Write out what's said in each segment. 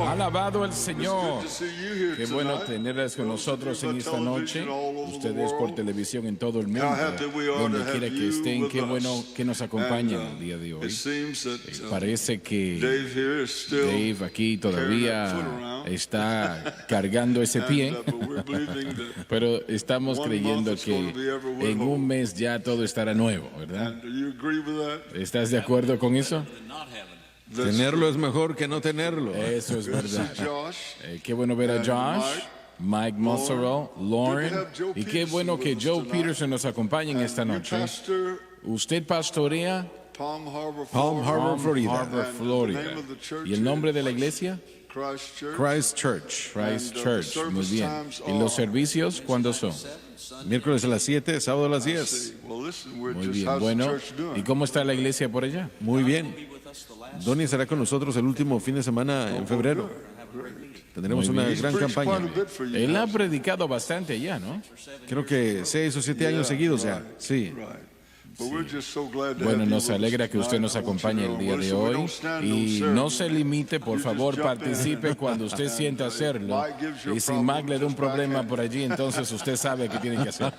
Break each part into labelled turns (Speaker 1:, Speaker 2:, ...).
Speaker 1: Alabado el Señor. Qué bueno tenerlas con nosotros en esta noche. Ustedes por televisión en todo el mundo, donde quiera que estén. Qué bueno que nos acompañan el día de hoy. Parece que Dave aquí todavía está cargando ese pie, pero estamos creyendo que en un mes ya todo estará nuevo, ¿verdad? ¿Estás de acuerdo con eso?
Speaker 2: Tenerlo es mejor que no tenerlo.
Speaker 1: Eso es verdad. Qué bueno ver a Josh, Mike Mozzarella, Lauren, y qué bueno que Joe Peterson nos acompañe en esta noche. Usted pastorea
Speaker 2: Palm Harbor, Florida.
Speaker 1: ¿Y el nombre de la iglesia?
Speaker 2: Christ Church.
Speaker 1: Christ Church. Muy bien. ¿Y los servicios cuándo son?
Speaker 2: Miércoles a las 7, sábado a las 10.
Speaker 1: Muy bien. Bueno, ¿y cómo está la iglesia por allá?
Speaker 2: Muy bien. Donnie estará con nosotros el último fin de semana en febrero. Tendremos una gran campaña.
Speaker 1: Él ha predicado bastante allá, ¿no?
Speaker 2: Creo que 6 o 7 años seguidos ya. Sí.
Speaker 1: Bueno, nos alegra que usted nos acompañe el día de hoy y no se limite, por favor, participe cuando usted sienta hacerlo. Y si Mike le da un problema por allí, entonces usted sabe qué tiene que hacer.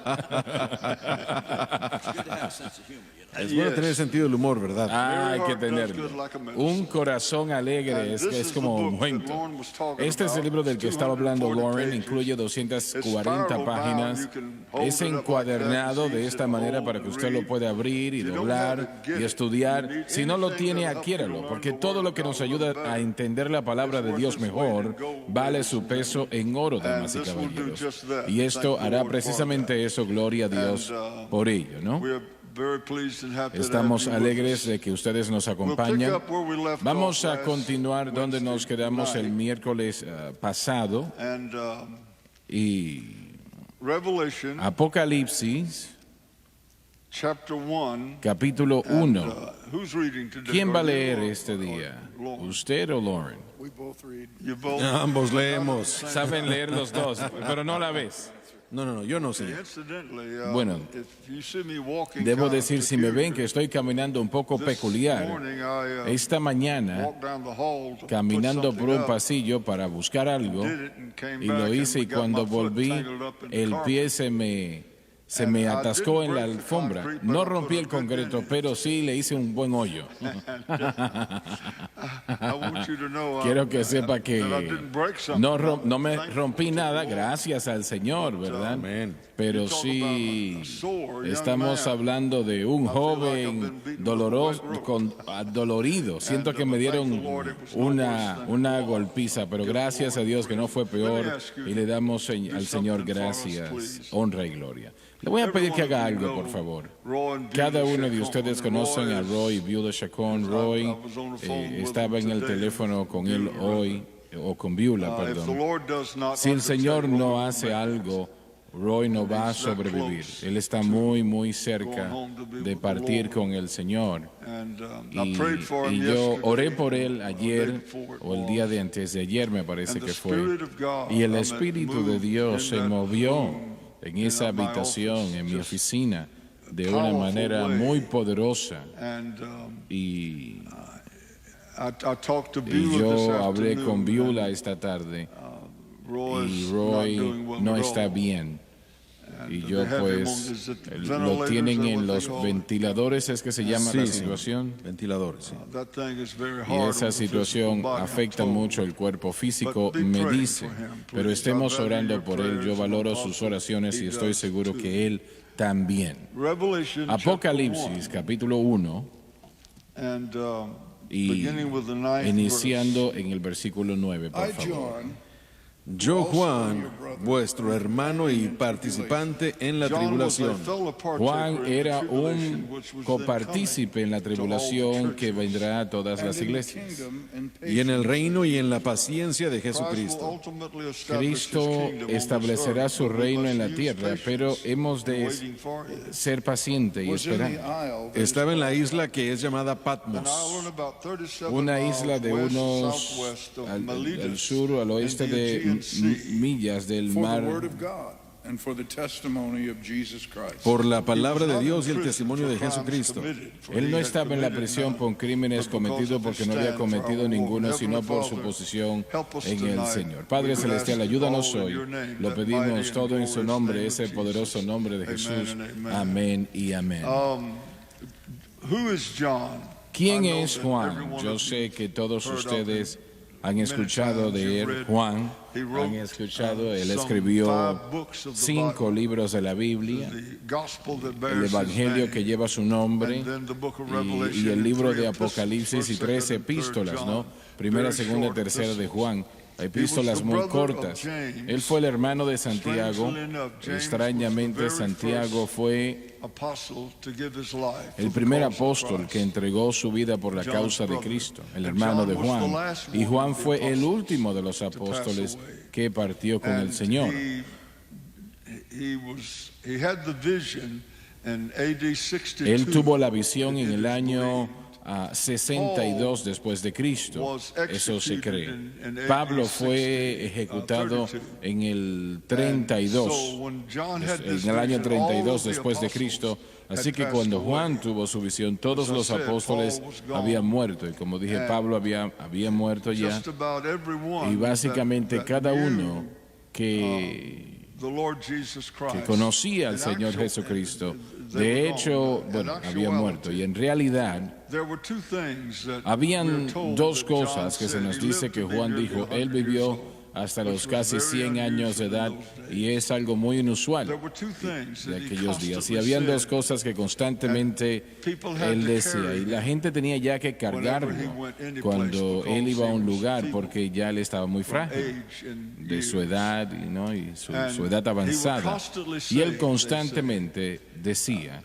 Speaker 2: Es bueno tener sentido del humor, ¿verdad?
Speaker 1: Hay que tenerlo. Un corazón alegre es como un cuento. Este es el libro del que estaba hablando Lauren, incluye 240 páginas. Es encuadernado de esta manera para que usted lo pueda abrir y doblar y estudiar. Si no lo tiene, adquiéralo, porque todo lo que nos ayuda a entender la palabra de Dios mejor vale su peso en oro, damas y caballeros. Y esto hará precisamente eso, gloria a Dios por ello, ¿no? Estamos alegres de que ustedes nos acompañan. Vamos a continuar donde nos quedamos el miércoles pasado. Y Apocalipsis, capítulo 1. ¿Quién va a leer este día? ¿Usted o Lauren?
Speaker 2: Ambos leemos.
Speaker 1: Saben leer los dos, pero no a la vez.
Speaker 2: No, yo no sé.
Speaker 1: Bueno, debo decir, si me ven que estoy caminando un poco peculiar, esta mañana, caminando por un pasillo para buscar algo, y lo hice, y cuando volví, el pie se me atascó en la alfombra. No rompí el concreto, pero sí le hice un buen hoyo. Quiero que sepa que no me rompí nada, gracias al Señor, ¿verdad? Pero sí estamos hablando de un joven dolorido. Siento que me dieron una golpiza, pero gracias a Dios que no fue peor, y le damos al Señor gracias, honra y gloria. Le voy a pedir que haga algo, por favor. Cada uno de ustedes conocen a Roy Beulah Chacon. Roy estaba en el teléfono con él hoy, o con Beulah, perdón. Si el Señor no hace algo, Roy no va a sobrevivir. Él está muy, muy cerca de partir con el Señor. Y yo oré por él ayer, o el día de antes de ayer, me parece que fue. Y el Espíritu de Dios se movió en esa habitación, en mi oficina, de una manera muy poderosa. Y yo hablé con Beulah esta tarde, y Roy no está bien. Y yo pues, lo tienen en los ventiladores, ¿es que se llama la situación?
Speaker 2: Ventiladores, sí.
Speaker 1: Y esa situación afecta mucho el cuerpo físico, me dice, pero estemos orando por él. Yo valoro sus oraciones y estoy seguro que él también. Apocalipsis, capítulo 1, y iniciando en el versículo 9, por favor.
Speaker 2: Yo, Juan, vuestro hermano y participante en la tribulación.
Speaker 1: Juan era un copartícipe en la tribulación que vendrá a todas las iglesias.
Speaker 2: Y en el reino y en la paciencia de Jesucristo.
Speaker 1: Cristo establecerá su reino en la tierra, pero hemos de ser pacientes y esperar.
Speaker 2: Estaba en la isla que es llamada Patmos,
Speaker 1: una isla de unos al sur o al oeste de millas del mar
Speaker 2: por la palabra de Dios y el testimonio de Jesucristo.
Speaker 1: Él no estaba en la prisión por crímenes cometidos porque no había cometido ninguno, sino por su posición en el Señor. Padre Celestial, ayúdanos hoy. Lo pedimos todo en su nombre, ese poderoso nombre de Jesús. Amén y amén. ¿Quién es Juan? Yo sé que todos ustedes han escuchado de él. Juan, han escuchado, él escribió 5 libros de la Biblia, el Evangelio que lleva su nombre y el libro de Apocalipsis y 3 epístolas, ¿no? Primera, segunda y tercera de Juan. Epístolas muy cortas. Él fue el hermano de Santiago. Extrañamente, Santiago fue el primer apóstol que entregó su vida por la causa de Cristo, el hermano de Juan. Y Juan fue el último de los apóstoles que partió con el Señor. Él tuvo la visión en el año 62 después de Cristo, eso se cree. Pablo fue ejecutado en el 32, en el año 32 después de Cristo. Así que cuando Juan tuvo su visión, todos los apóstoles habían muerto. Y como dije, Pablo había muerto ya. Y básicamente cada uno que conocía al Señor Jesucristo, de hecho, había muerto. Y en realidad, habían 2 cosas que se nos dice que Juan dijo. Él vivió hasta los casi 100 años de edad, y es algo muy inusual de aquellos días. Y habían 2 cosas que constantemente él decía, y la gente tenía ya que cargarlo cuando él iba a un lugar, porque ya él estaba muy frágil de su edad, ¿no? Y su edad avanzada. Y él constantemente decía: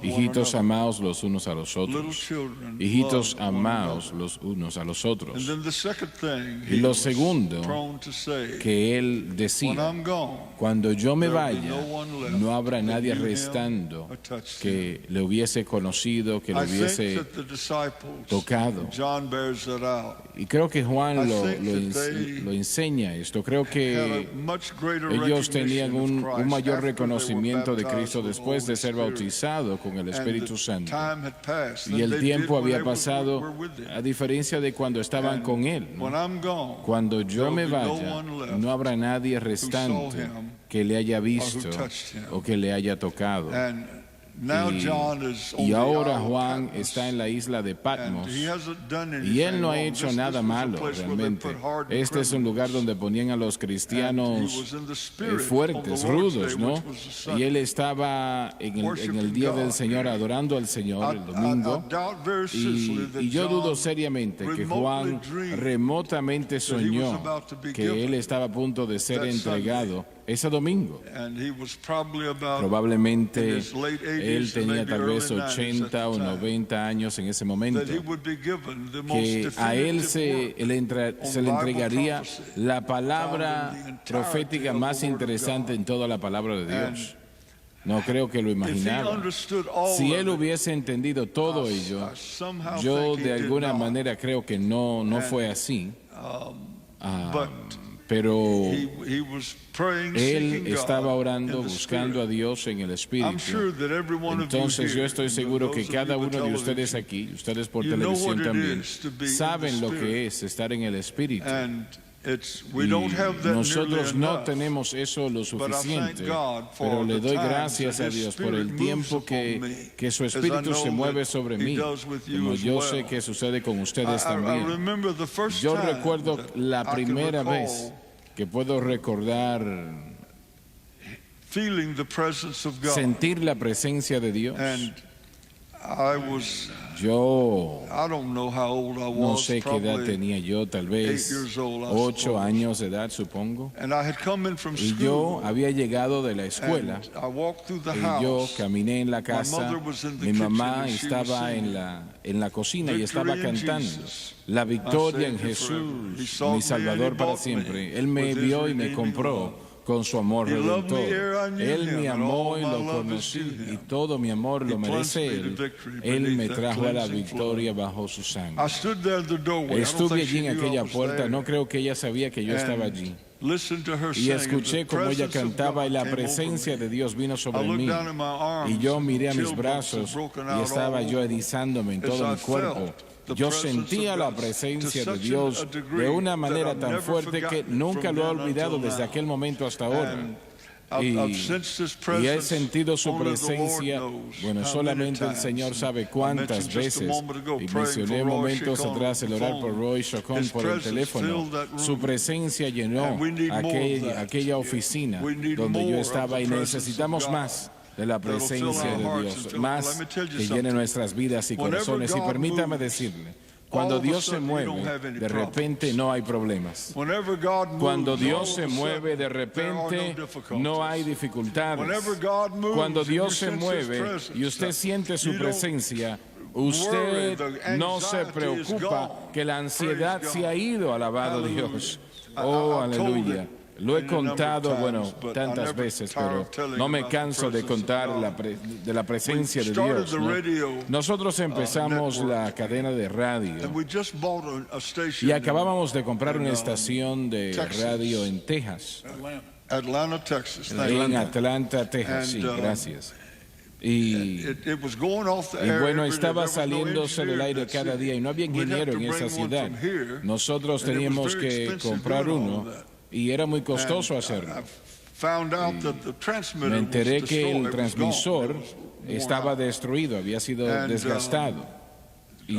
Speaker 1: hijitos, amaos los unos a los otros. Hijitos, amaos los unos a los otros. Y lo segundo que él decía: cuando yo me vaya, no habrá nadie restando que le hubiese conocido, que le hubiese tocado. Y creo que Juan lo enseña esto. Creo que ellos tenían un mayor reconocimiento de Cristo después de ser bautizado con el Espíritu Santo. Y el tiempo había pasado, a diferencia de cuando estaban con Él, ¿no? Cuando yo me vaya, no habrá nadie restante que le haya visto o que le haya tocado. Y ahora Juan está en la isla de Patmos, y él no ha hecho nada malo realmente. Este es un lugar donde ponían a los cristianos fuertes, rudos, ¿no? Y él estaba en el día del Señor adorando al Señor el domingo, y yo dudo seriamente que Juan remotamente soñó que él estaba a punto de ser entregado ese domingo. Probablemente él tenía tal vez 80 o 90 años en ese momento, que a él se le entregaría la palabra profética más interesante en toda la palabra de Dios. No creo que lo imaginaba. Si él hubiese entendido todo ello, yo de alguna manera creo que no fue así. Pero él estaba orando, buscando a Dios en el Espíritu. Entonces yo estoy seguro que cada uno de ustedes aquí, ustedes por televisión también, saben lo que es estar en el Espíritu. Y nosotros no tenemos eso lo suficiente, pero le doy gracias a Dios por el tiempo que su Espíritu se mueve sobre mí, como yo sé que sucede con ustedes también. Yo recuerdo la primera vez que puedo recordar sentir la presencia de Dios. Yo no sé qué edad tenía yo, tal vez 8 años de edad, supongo. Y yo había llegado de la escuela, y yo caminé en la casa. Mi mamá estaba en la cocina y estaba cantando La victoria en Jesús, mi Salvador para siempre. Él me vio y me compró con su amor redentor. Él me amó y lo conocí, y todo mi amor lo merece Él. Él me trajo a la victoria bajo su sangre. Estuve allí en aquella puerta, no creo que ella sabía que yo estaba allí. y escuché como ella cantaba y la presencia de Dios vino sobre mí. Y yo miré a mis brazos y estaba yo erizándome en todo mi cuerpo. Yo sentía la presencia de Dios de una manera tan fuerte que nunca lo he olvidado desde aquel momento hasta ahora. Y he sentido su presencia, bueno, solamente el Señor sabe cuántas veces, y mencioné momentos atrás el orar por Roy Chacón por el teléfono. Su presencia llenó aquella oficina donde yo estaba y necesitamos más de la presencia de Dios, más que llene nuestras vidas y corazones. Y permítame decirle, cuando Dios se mueve, de repente no hay problemas. Cuando Dios se mueve, de repente no hay dificultades. Cuando Dios se mueve y usted siente su presencia, usted no se preocupa que la ansiedad se ha ido. Alabado Dios. Oh, aleluya. Lo he contado, bueno, tantas veces, pero no me canso de contar de la presencia de Dios, ¿no? Nosotros empezamos la cadena de radio y acabábamos de comprar una estación de radio en Texas. En Atlanta, Texas, sí, gracias. Y bueno, estaba saliéndose del aire cada día y no había ingeniero en esa ciudad. Nosotros teníamos que comprar uno. Y era muy costoso hacerlo. Me enteré que el transmisor estaba destruido, había sido desgastado. Y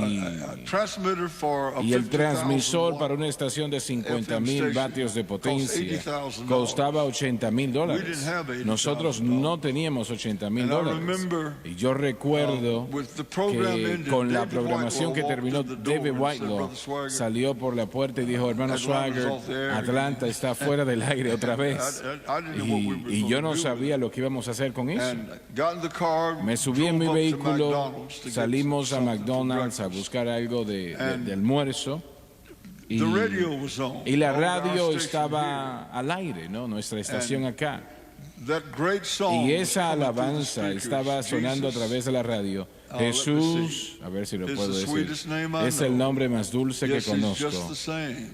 Speaker 1: el transmisor para una estación de 50,000 vatios de potencia costaba $80,000. Nosotros no teníamos $80,000. Y yo recuerdo que con la programación que terminó, David Whitelaw salió por la puerta y dijo: hermano Swagger, Atlanta está fuera del aire otra vez. Y yo no sabía lo que íbamos a hacer con eso. Me subí en mi vehículo, salimos a McDonald's a buscar algo de almuerzo y la radio estaba al aire, ¿no? Nuestra estación acá. Y esa alabanza estaba sonando a través de la radio. Jesús, a ver si lo puedo decir, es el nombre más dulce que conozco.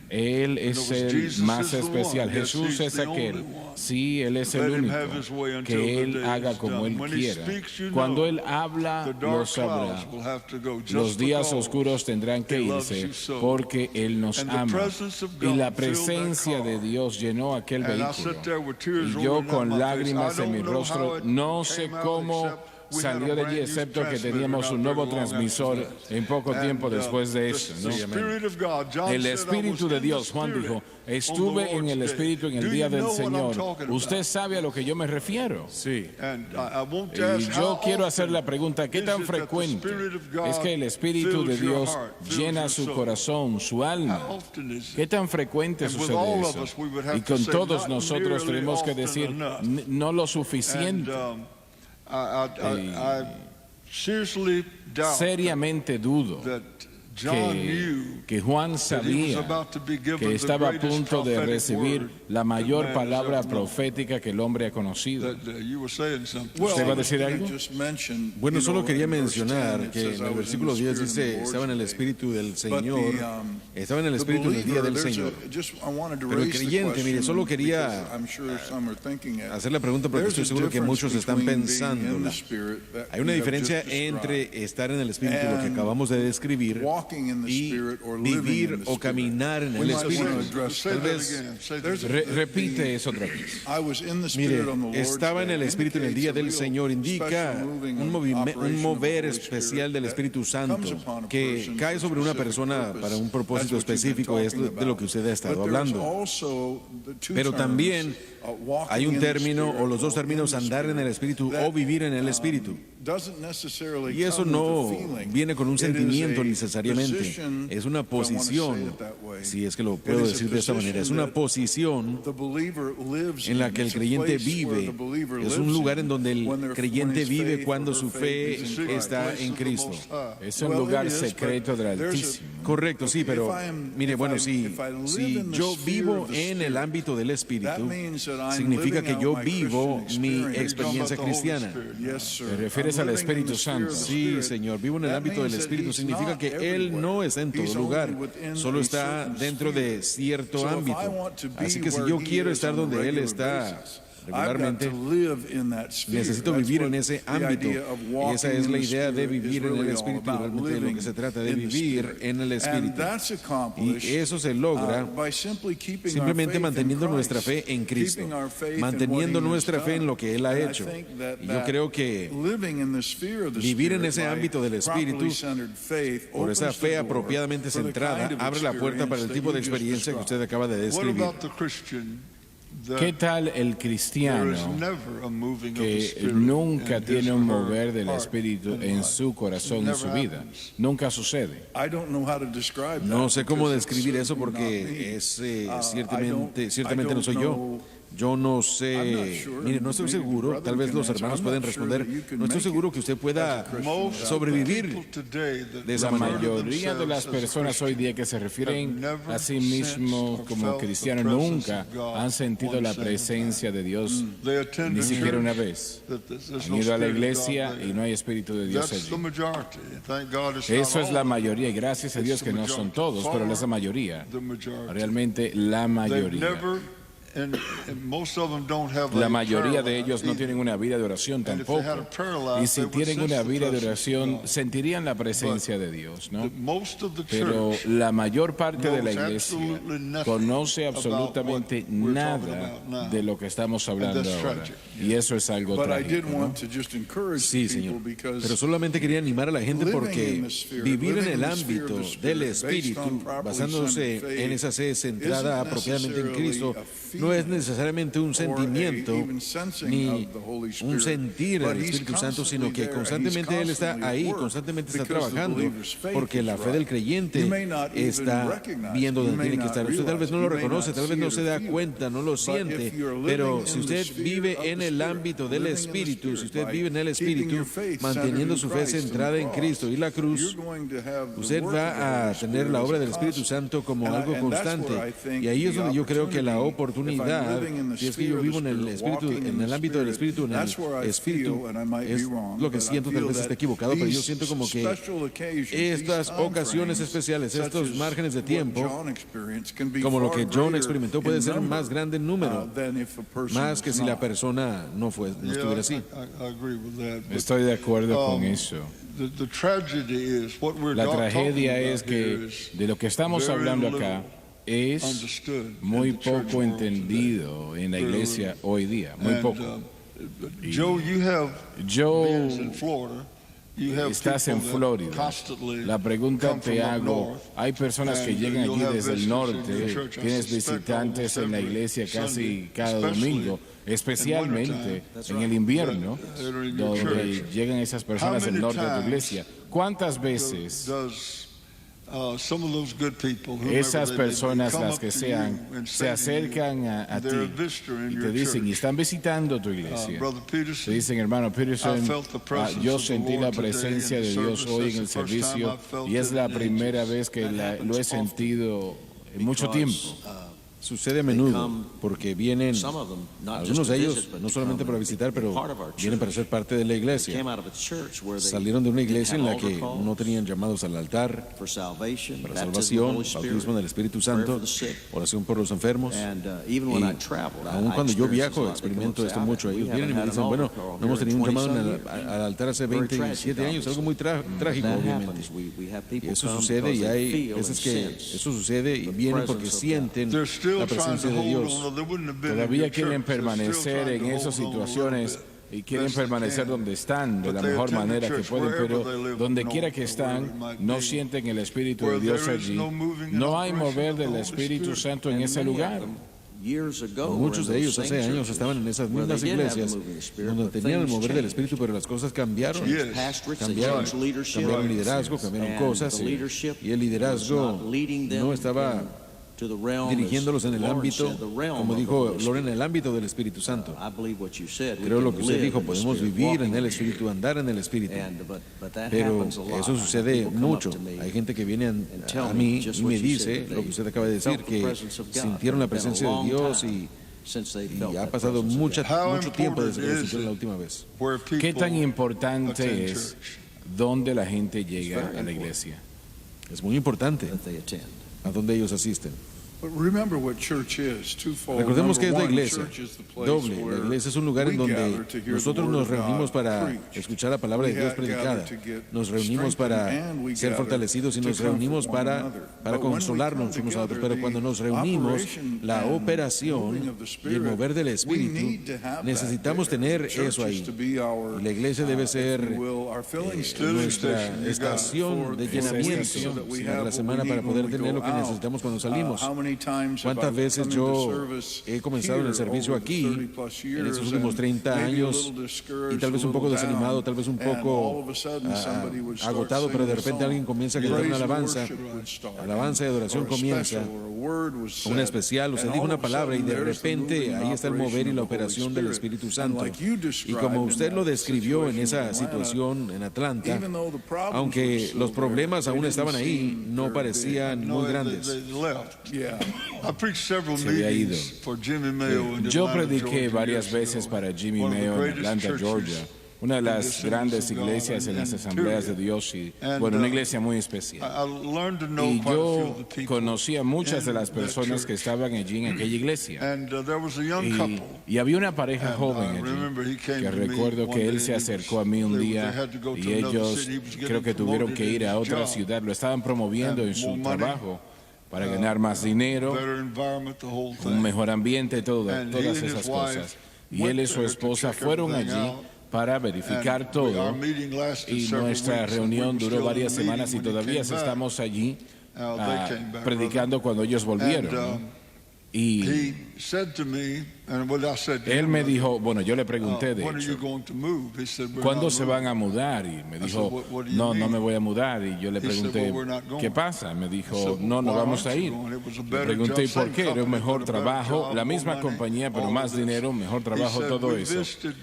Speaker 1: Él es el más especial. Jesús es aquel. Sí, Él es el único. Que Él haga como Él quiera. Cuando Él habla, lo sabrá. Los días oscuros tendrán que irse porque Él nos ama. Y la presencia de Dios llenó aquel vehículo. Y yo con lágrimas en mi rostro, no sé cómo salió de allí, excepto que teníamos un nuevo transmisor en poco tiempo después de eso, ¿no? El Espíritu de Dios, Juan dijo, estuve en el Espíritu en el día del Señor. Usted sabe a lo que yo me refiero. Sí. Y yo quiero hacer la pregunta, ¿qué tan frecuente es que el Espíritu de Dios llena su corazón, su alma? ¿Qué tan frecuente sucede eso? Y con todos nosotros tenemos que decir, no lo suficiente. Seriamente dudo que Juan sabía que estaba a punto de recibir la mayor palabra profética que el hombre ha conocido. ¿Usted va a decir algo?
Speaker 2: Bueno, solo quería mencionar que en el versículo 10 dice, estaba en el Espíritu del Señor, estaba en el Espíritu en el día del Señor. Pero el creyente, mire, solo quería hacer la pregunta porque estoy seguro que muchos están pensando. Hay una diferencia entre estar en el Espíritu, lo que acabamos de describir, y vivir o caminar en el Espíritu. Tal vez
Speaker 1: repite eso otra vez.
Speaker 2: Mire, estaba en el Espíritu en el día del Señor indica un mover especial del Espíritu Santo que cae sobre una persona para un propósito específico. Es de lo que usted ha estado hablando. Pero también hay un término, o los dos términos, andar en el Espíritu o vivir en el Espíritu. Y eso no viene con un sentimiento necesariamente. Es una posición, si es que lo puedo decir de esta manera, es una posición en la que el creyente vive. Es un lugar en donde el creyente vive cuando su fe está en Cristo.
Speaker 1: Es un lugar secreto del Altísimo.
Speaker 2: Correcto, sí, pero mire, bueno, si yo vivo en el ámbito del Espíritu, significa que yo vivo mi experiencia cristiana.
Speaker 1: ¿Te refieres al Espíritu Santo?
Speaker 2: Sí, Señor, vivo en el ámbito del Espíritu. Significa que Él Él no está en todo lugar, solo está dentro de cierto ámbito. Así que si yo quiero estar donde Él está regularmente, necesito vivir en ese ámbito. Y esa es la idea de vivir en el Espíritu, realmente de lo que se trata, de vivir en el Espíritu. Y eso se logra simplemente manteniendo nuestra fe en Cristo, manteniendo nuestra fe en lo que Él ha hecho. Y yo creo que vivir en ese ámbito del Espíritu, por esa fe apropiadamente centrada, abre la puerta para el tipo de experiencia que usted acaba de describir.
Speaker 1: ¿Qué tal el cristiano que nunca tiene un mover del Espíritu en su corazón y su vida? Nunca sucede.
Speaker 2: No sé cómo describir eso porque es ciertamente no soy yo. Yo no sé, mire, no estoy seguro, tal vez los hermanos pueden responder, no estoy seguro que usted pueda sobrevivir de esa manera.
Speaker 1: La mayoría de las personas hoy día que se refieren a sí mismos como cristianos nunca han sentido la presencia de Dios, ni siquiera una vez. Han ido a la iglesia y no hay Espíritu de Dios allí. Eso es la mayoría, y gracias a Dios que no son todos, pero es la mayoría, realmente la mayoría. La mayoría de ellos no tienen una vida de oración tampoco. Y si tienen una vida de oración, sentirían la presencia de Dios, ¿no? Pero la mayor parte de la iglesia conoce absolutamente nada de lo que estamos hablando ahora. Y eso es algo trágico, ¿no?
Speaker 2: Sí, Señor. Pero solamente quería animar a la gente porque vivir en el ámbito del Espíritu, basándose en esa sed centrada apropiadamente en Cristo, no es necesariamente un sentimiento ni un sentir al Espíritu Santo, sino que constantemente Él está ahí, constantemente está trabajando, porque la fe del creyente está viendo donde tiene que estar. Usted tal vez no lo reconoce, tal vez no se da cuenta, no lo siente, pero si usted vive en el ámbito del Espíritu, si usted vive en el Espíritu, manteniendo su fe centrada en Cristo y la cruz, usted va a tener la obra del Espíritu Santo como algo constante. Y ahí es donde yo creo que la oportunidad, si es que yo vivo en el Espíritu, en el ámbito del Espíritu, en el Espíritu, es lo que siento, tal vez esté equivocado, pero yo siento como que estas ocasiones especiales, estos márgenes de tiempo, como lo que John experimentó, puede ser más grande en número, más que si la persona no estuviera así.
Speaker 1: Estoy de acuerdo con eso. La tragedia es que de lo que estamos hablando acá es muy poco entendido en la iglesia hoy día, muy poco. Joe, estás en Florida. La pregunta te hago, hay personas que llegan allí desde el norte, tienes visitantes en la iglesia casi cada domingo, especialmente en el invierno, donde llegan esas personas del norte de tu iglesia. ¿Cuántas veces esas personas, las que sean, se acercan a ti y te dicen, y están visitando tu iglesia, te dicen, hermano Peterson, yo sentí la presencia de Dios hoy en el servicio y es la primera vez que lo he sentido en mucho tiempo?
Speaker 2: Sucede a menudo porque vienen, algunos de ellos, no solamente para visitar, pero vienen para ser parte de la iglesia. Salieron de una iglesia en la que no tenían llamados al altar para salvación, bautismo del Espíritu Santo, oración por los enfermos. Y aún cuando yo viajo, experimento esto mucho. Ellos vienen y me dicen, bueno, no hemos tenido un llamado al altar hace 27 años, algo muy trágico, obviamente. Y eso sucede y hay veces que eso sucede y vienen porque sienten la presencia de Dios.
Speaker 1: Todavía quieren permanecer en esas situaciones y quieren permanecer donde están de la mejor manera que pueden, pero donde quiera que están, no sienten el Espíritu de Dios allí. No hay mover del Espíritu Santo en ese lugar.
Speaker 2: Muchos de ellos hace años estaban en esas mismas iglesias donde tenían el mover del Espíritu, pero las cosas cambiaron. Cambiaron liderazgo, cambiaron cosas y el liderazgo no estaba dirigiéndolos en el ámbito, como dijo Loren, en el ámbito del Espíritu Santo. Creo lo que usted dijo, podemos vivir en el Espíritu, andar en el Espíritu, pero eso sucede mucho. Hay gente que viene a mí y me dice lo que usted acaba de decir, que sintieron la presencia de Dios y ha pasado mucho tiempo desde que lo sintieron la última vez.
Speaker 1: ¿Qué tan importante es dónde la gente llega a la iglesia?
Speaker 2: Es muy importante
Speaker 3: that they attend.
Speaker 2: a donde ellos asisten.
Speaker 4: But remember what church is, twofold.
Speaker 2: Recordemos que es la
Speaker 4: Number one,
Speaker 2: iglesia
Speaker 4: church is the place
Speaker 2: doble. La
Speaker 4: where
Speaker 2: iglesia es un lugar en
Speaker 4: we
Speaker 2: donde
Speaker 4: gather to hear the
Speaker 2: nosotros
Speaker 4: word
Speaker 2: nos
Speaker 4: of God
Speaker 2: reunimos para
Speaker 4: preached.
Speaker 2: escuchar la palabra de
Speaker 4: We
Speaker 2: Dios
Speaker 4: gather
Speaker 2: predicada.
Speaker 4: to get
Speaker 2: Nos reunimos
Speaker 4: strengthened,
Speaker 2: para
Speaker 4: and we
Speaker 2: ser
Speaker 4: gather
Speaker 2: fortalecidos y
Speaker 4: to
Speaker 2: nos
Speaker 4: comfort
Speaker 2: reunimos
Speaker 4: one
Speaker 2: para
Speaker 4: another. But when we
Speaker 2: consolarnos
Speaker 4: come
Speaker 2: unos a otros.
Speaker 4: together,
Speaker 2: Pero cuando nos
Speaker 4: the
Speaker 2: reunimos,
Speaker 4: operation
Speaker 2: la
Speaker 4: and
Speaker 2: operación
Speaker 4: moving of the
Speaker 2: y el
Speaker 4: Spirit,
Speaker 2: mover del
Speaker 4: we
Speaker 2: Espíritu,
Speaker 4: need to have
Speaker 2: necesitamos
Speaker 4: that there.
Speaker 2: tener
Speaker 4: Church
Speaker 2: eso ahí.
Speaker 4: is to be our,
Speaker 2: Y la iglesia debe ser
Speaker 4: if you will, our filling
Speaker 2: nuestra
Speaker 4: station.
Speaker 2: estación de llenamiento
Speaker 4: So that we
Speaker 2: de
Speaker 4: have
Speaker 2: la
Speaker 4: what
Speaker 2: semana
Speaker 4: we
Speaker 2: para
Speaker 4: need
Speaker 2: poder
Speaker 4: when we
Speaker 2: tener
Speaker 4: go
Speaker 2: lo que
Speaker 4: out.
Speaker 2: necesitamos cuando salimos.
Speaker 4: How many times have
Speaker 2: ¿Cuántas
Speaker 4: I
Speaker 2: veces
Speaker 4: come
Speaker 2: yo
Speaker 4: into service
Speaker 2: he comenzado en el
Speaker 4: here
Speaker 2: servicio
Speaker 4: over the
Speaker 2: aquí
Speaker 4: 30+
Speaker 2: en
Speaker 4: years
Speaker 2: estos últimos
Speaker 4: and
Speaker 2: 30
Speaker 4: maybe a
Speaker 2: años
Speaker 4: little discouraged,
Speaker 2: y tal vez
Speaker 4: a
Speaker 2: un poco
Speaker 4: little
Speaker 2: desanimado,
Speaker 4: down,
Speaker 2: tal vez un
Speaker 4: and all
Speaker 2: poco
Speaker 4: of a sudden somebody would start
Speaker 2: agotado, pero de
Speaker 4: singing a
Speaker 2: repente
Speaker 4: song.
Speaker 2: alguien comienza a cantar una
Speaker 4: Praise and
Speaker 2: alabanza,
Speaker 4: worship would start.
Speaker 2: alabanza y adoración
Speaker 4: Or a
Speaker 2: comienza,
Speaker 4: special, or a word was said,
Speaker 2: una especial, o se
Speaker 4: and
Speaker 2: dijo
Speaker 4: all
Speaker 2: una
Speaker 4: of a
Speaker 2: palabra y
Speaker 4: sudden
Speaker 2: de
Speaker 4: there's the
Speaker 2: repente
Speaker 4: moving
Speaker 2: ahí está el mover y la
Speaker 4: operation of the Holy
Speaker 2: operación del
Speaker 4: Spirit.
Speaker 2: Espíritu
Speaker 4: And
Speaker 2: Santo.
Speaker 4: like you
Speaker 2: Y
Speaker 4: described
Speaker 2: como
Speaker 4: in
Speaker 2: usted lo
Speaker 4: that
Speaker 2: describió en
Speaker 4: situation
Speaker 2: esa
Speaker 4: in Atlanta,
Speaker 2: situación en Atlanta,
Speaker 4: even though the problems
Speaker 2: aunque
Speaker 4: were still
Speaker 2: los
Speaker 4: there,
Speaker 2: problemas
Speaker 4: they
Speaker 2: aún
Speaker 4: didn't
Speaker 2: estaban ahí,
Speaker 4: seem
Speaker 2: no
Speaker 4: very
Speaker 2: parecían
Speaker 4: big.
Speaker 2: muy grandes.
Speaker 5: They left.
Speaker 4: Yeah.
Speaker 5: I preached several
Speaker 1: Se había ido.
Speaker 5: meetings for Jimmy Mayo in
Speaker 1: Yo
Speaker 5: Atlanta,
Speaker 1: prediqué
Speaker 5: Georgia,
Speaker 1: varias
Speaker 5: years
Speaker 1: veces
Speaker 5: ago.
Speaker 1: para Jimmy
Speaker 5: One of the
Speaker 1: Mayo en
Speaker 5: greatest
Speaker 1: Atlanta,
Speaker 5: churches
Speaker 1: Georgia, una de
Speaker 5: in the
Speaker 1: las
Speaker 5: Assemblies
Speaker 1: grandes
Speaker 5: of God
Speaker 1: iglesias en las
Speaker 5: in
Speaker 1: asambleas de
Speaker 5: period.
Speaker 1: Dios y
Speaker 5: And,
Speaker 1: bueno, una iglesia muy especial.
Speaker 5: I learned to know
Speaker 1: Y
Speaker 5: quite a few
Speaker 1: yo
Speaker 5: of the people
Speaker 1: conocí a muchas de
Speaker 5: in
Speaker 1: las
Speaker 5: that
Speaker 1: personas que
Speaker 5: church.
Speaker 1: estaban allí en aquella iglesia.
Speaker 5: And there was a young couple.
Speaker 1: Y había una pareja
Speaker 5: And,
Speaker 1: joven
Speaker 5: I remember he
Speaker 1: allí
Speaker 5: came
Speaker 1: que
Speaker 5: to me
Speaker 1: recuerdo
Speaker 5: one
Speaker 1: que él
Speaker 5: day
Speaker 1: se
Speaker 5: and he
Speaker 1: acercó a mí un
Speaker 5: they
Speaker 1: día
Speaker 5: had to go to
Speaker 1: y
Speaker 5: another
Speaker 1: ellos
Speaker 5: city. He was
Speaker 1: creo
Speaker 5: getting
Speaker 1: que tuvieron que ir a
Speaker 5: promoted in
Speaker 1: otra
Speaker 5: his job.
Speaker 1: ciudad, lo estaban promoviendo en
Speaker 5: And
Speaker 1: su
Speaker 5: more money,
Speaker 1: trabajo para ganar más dinero,
Speaker 5: better environment, the whole
Speaker 1: un
Speaker 5: thing.
Speaker 1: mejor ambiente, todas
Speaker 5: And he
Speaker 1: esas
Speaker 5: and his
Speaker 1: cosas.
Speaker 5: wife
Speaker 1: Y él y su
Speaker 5: went there to
Speaker 1: esposa
Speaker 5: check
Speaker 1: fueron
Speaker 5: everything
Speaker 1: allí
Speaker 5: out.
Speaker 1: para verificar
Speaker 5: And
Speaker 1: todo
Speaker 5: our meeting lasted
Speaker 1: y
Speaker 5: several
Speaker 1: nuestra
Speaker 5: weeks, and
Speaker 1: reunión
Speaker 5: we were
Speaker 1: duró
Speaker 5: still
Speaker 1: varias
Speaker 5: in the
Speaker 1: semanas y
Speaker 5: meeting when he
Speaker 1: todavía
Speaker 5: came back.
Speaker 1: estamos allí
Speaker 5: They came back,
Speaker 1: predicando cuando ellos volvieron.
Speaker 5: And,
Speaker 1: ¿no? Y
Speaker 5: he said to me, and what I said to
Speaker 1: él
Speaker 5: him,
Speaker 1: me dijo, bueno, yo le pregunté de
Speaker 5: when are you
Speaker 1: hecho,
Speaker 5: going to move? He said, we're
Speaker 1: ¿cuándo
Speaker 5: not
Speaker 1: se van a
Speaker 5: moving.
Speaker 1: mudar? Y me
Speaker 5: I
Speaker 1: dijo,
Speaker 5: said, "What do you
Speaker 1: no,
Speaker 5: mean?"
Speaker 1: no me voy a mudar. Y yo le
Speaker 5: He said,
Speaker 1: pregunté,
Speaker 5: "Well, we're not going."
Speaker 1: ¿qué pasa? Me
Speaker 5: I
Speaker 1: dijo,
Speaker 5: said,
Speaker 1: no, no
Speaker 5: "Why
Speaker 1: vamos
Speaker 5: aren't
Speaker 1: a
Speaker 5: you
Speaker 1: ir.
Speaker 5: going? It was a
Speaker 1: Le
Speaker 5: better
Speaker 1: pregunté,
Speaker 5: job,
Speaker 1: ¿por
Speaker 5: same
Speaker 1: qué? Era un
Speaker 5: company,
Speaker 1: mejor
Speaker 5: but a better
Speaker 1: trabajo,
Speaker 5: job,
Speaker 1: la
Speaker 5: more
Speaker 1: misma
Speaker 5: money,
Speaker 1: compañía, pero
Speaker 5: all
Speaker 1: más
Speaker 5: of this.
Speaker 1: dinero, mejor
Speaker 5: He
Speaker 1: trabajo,
Speaker 5: said,
Speaker 1: todo
Speaker 5: "We
Speaker 1: eso.
Speaker 5: visited